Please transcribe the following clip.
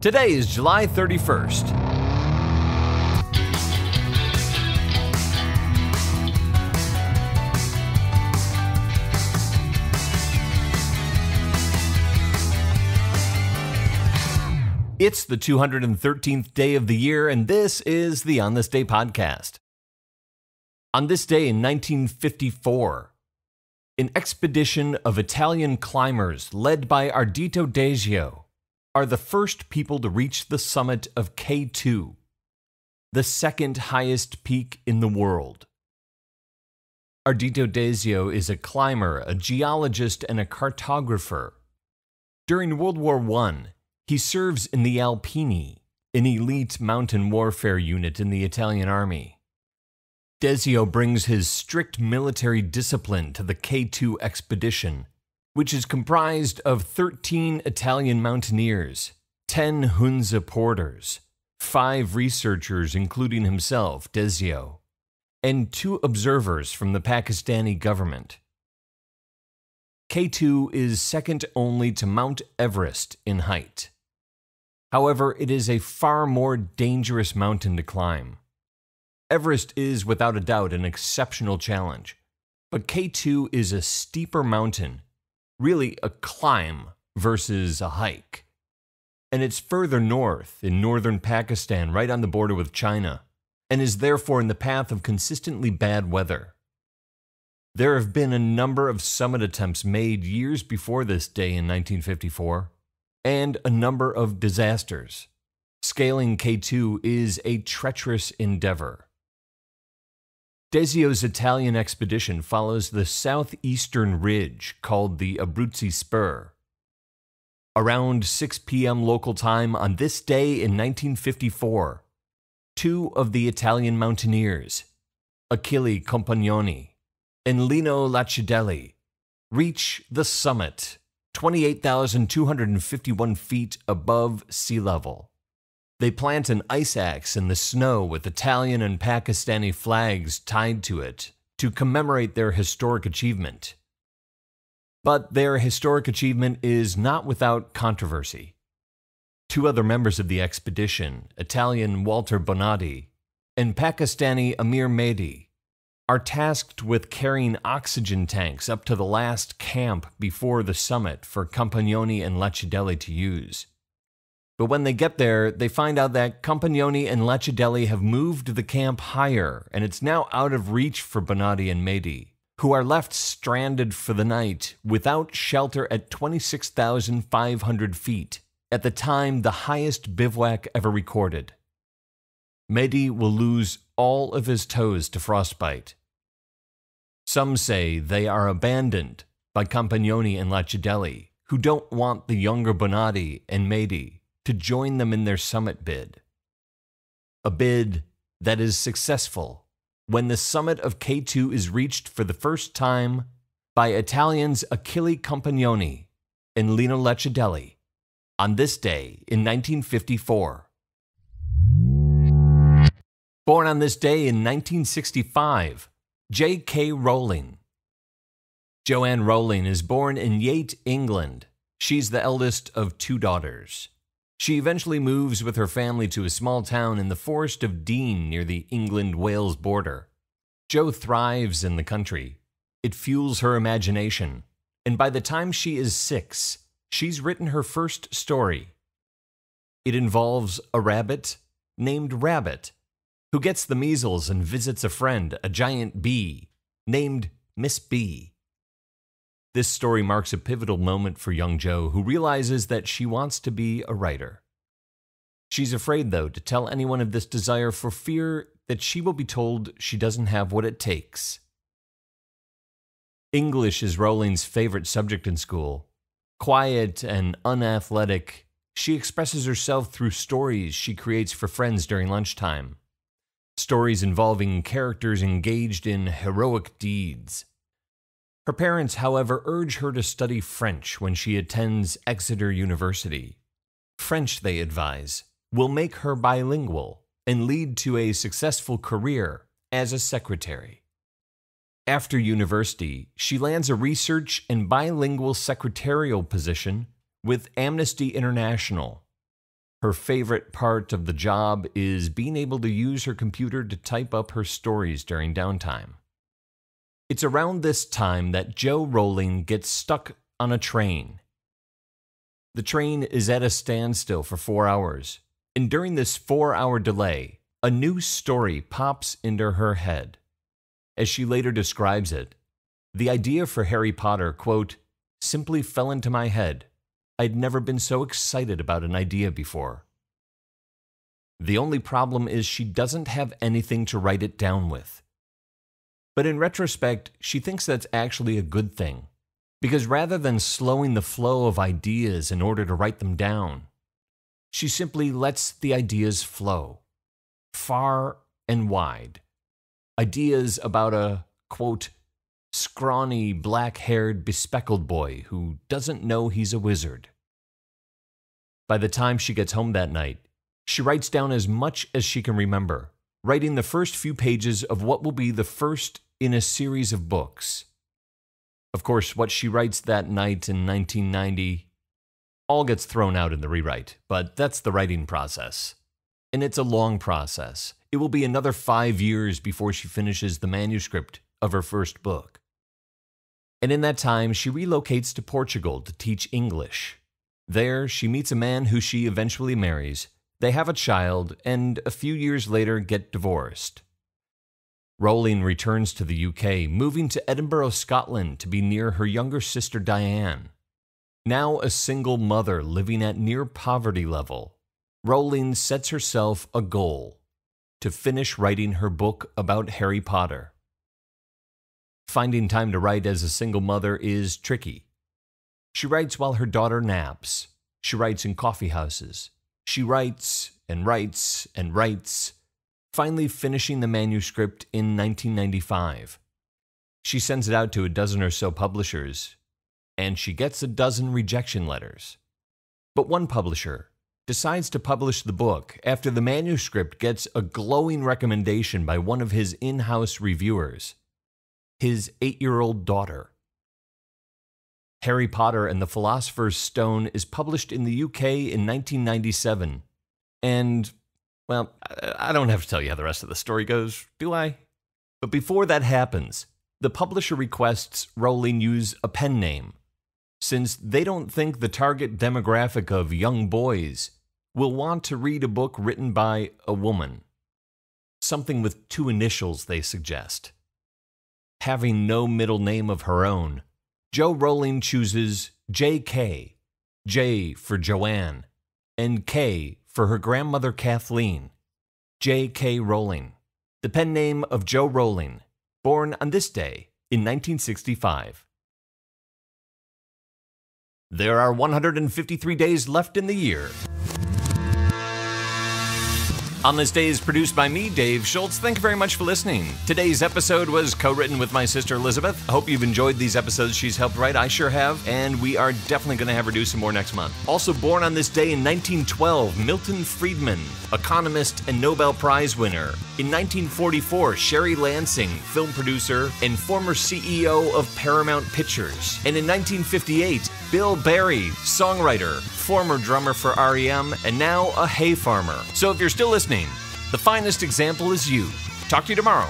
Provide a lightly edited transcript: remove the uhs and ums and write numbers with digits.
Today is July 31st. It's the 213th day of the year, and this is the On This Day podcast. On this day in 1954, an expedition of Italian climbers led by Ardito Desio are the first people to reach the summit of K2, the second highest peak in the world. Ardito Desio is a climber, a geologist, and a cartographer. During World War I, he serves in the Alpini, an elite mountain warfare unit in the Italian army. Desio brings his strict military discipline to the K2 expedition, which is comprised of 13 Italian mountaineers, 10 Hunza porters, 5 researchers including himself, Desio, and 2 observers from the Pakistani government. K2 is second only to Mount Everest in height. However, it is a far more dangerous mountain to climb. Everest is without a doubt an exceptional challenge, but K2 is a steeper mountain, really a climb versus a hike. And it's further north in northern Pakistan, right on the border with China, and is therefore in the path of consistently bad weather. There have been a number of summit attempts made years before this day in 1954, and a number of disasters. Scaling K2 is a treacherous endeavor. Desio's Italian expedition follows the southeastern ridge called the Abruzzi Spur. Around 6 p.m. local time on this day in 1954, 2 of the Italian mountaineers, Achille Compagnoni and Lino Lacidelli, reach the summit, 28,251 feet above sea level. They plant an ice axe in the snow with Italian and Pakistani flags tied to it to commemorate their historic achievement. But their historic achievement is not without controversy. 2 other members of the expedition, Italian Walter Bonatti and Pakistani Amir Mehdi, are tasked with carrying oxygen tanks up to the last camp before the summit for Compagnoni and Lacidelli to use. But when they get there, they find out that Compagnoni and Lacidelli have moved the camp higher, and it's now out of reach for Bonatti and Mehdi, who are left stranded for the night without shelter at 26,500 feet, at the time the highest bivouac ever recorded. Mehdi will lose all of his toes to frostbite. Some say they are abandoned by Compagnoni and Lacidelli, who don't want the younger Bonatti and Mehdi to join them in their summit bid. A bid that is successful when the summit of K2 is reached for the first time by Italians Achille Compagnoni and Lino Lacidelli on this day in 1954. Born on this day in 1965, JK Rowling. Joanne Rowling is born in Yate, England. She's the eldest of 2 daughters. She eventually moves with her family to a small town in the Forest of Dean near the England-Wales border. Jo thrives in the country. It fuels her imagination, and by the time she is 6, she's written her first story. It involves a rabbit named Rabbit, who gets the measles and visits a friend, a giant bee, named Miss Bee. This story marks a pivotal moment for young Jo, who realizes that she wants to be a writer. She's afraid, though, to tell anyone of this desire for fear that she will be told she doesn't have what it takes. English is Rowling's favorite subject in school. Quiet and unathletic, she expresses herself through stories she creates for friends during lunchtime. Stories involving characters engaged in heroic deeds. Her parents, however, urge her to study French when she attends Exeter University. French, they advise, will make her bilingual and lead to a successful career as a secretary. After university, she lands a research and bilingual secretarial position with Amnesty International. Her favorite part of the job is being able to use her computer to type up her stories during downtime. It's around this time that Jo Rowling gets stuck on a train. The train is at a standstill for 4 hours, and during this 4-hour delay, a new story pops into her head. As she later describes it, the idea for Harry Potter, quote, simply fell into my head. I'd never been so excited about an idea before. The only problem is she doesn't have anything to write it down with. But in retrospect, she thinks that's actually a good thing, because rather than slowing the flow of ideas in order to write them down, she simply lets the ideas flow, far and wide. Ideas about a, quote, scrawny, black-haired, bespectacled boy who doesn't know he's a wizard. By the time she gets home that night, she writes down as much as she can remember, writing the first few pages of what will be the first in a series of books. Of course, what she writes that night in 1990 all gets thrown out in the rewrite, but that's the writing process. And it's a long process. It will be another 5 years before she finishes the manuscript of her first book. And in that time, she relocates to Portugal to teach English. There, she meets a man who she eventually marries. They have a child, and a few years later get divorced. Rowling returns to the UK, moving to Edinburgh, Scotland to be near her younger sister Diane. Now a single mother living at near poverty level, Rowling sets herself a goal: to finish writing her book about Harry Potter. Finding time to write as a single mother is tricky. She writes while her daughter naps. She writes in coffee houses. She writes and writes and writes, finally finishing the manuscript in 1995. She sends it out to a dozen or so publishers, and she gets a dozen rejection letters. But one publisher decides to publish the book after the manuscript gets a glowing recommendation by one of his in-house reviewers, his 8-year-old daughter. Harry Potter and the Philosopher's Stone is published in the UK in 1997, and, well, I don't have to tell you how the rest of the story goes, do I? But before that happens, the publisher requests Rowling use a pen name, since they don't think the target demographic of young boys will want to read a book written by a woman. Something with 2 initials, they suggest. Having no middle name of her own, Jo Rowling chooses JK, J for Joanne, and K for her grandmother Kathleen. JK Rowling, the pen name of Jo Rowling, born on this day in 1965. There are 153 days left in the year. On This Day is produced by me, Dave Schultz. Thank you very much for listening. Today's episode was co-written with my sister Elizabeth. I hope you've enjoyed these episodes she's helped write. I sure have, and we are definitely going to have her do some more next month. Also born on this day in 1912, Milton Friedman, economist and Nobel Prize winner. In 1944, Sherry Lansing, film producer and former CEO of Paramount Pictures. And in 1958, Bill Berry, songwriter, former drummer for REM, and now a hay farmer. So if you're still listening, the finest example is you. Talk to you tomorrow.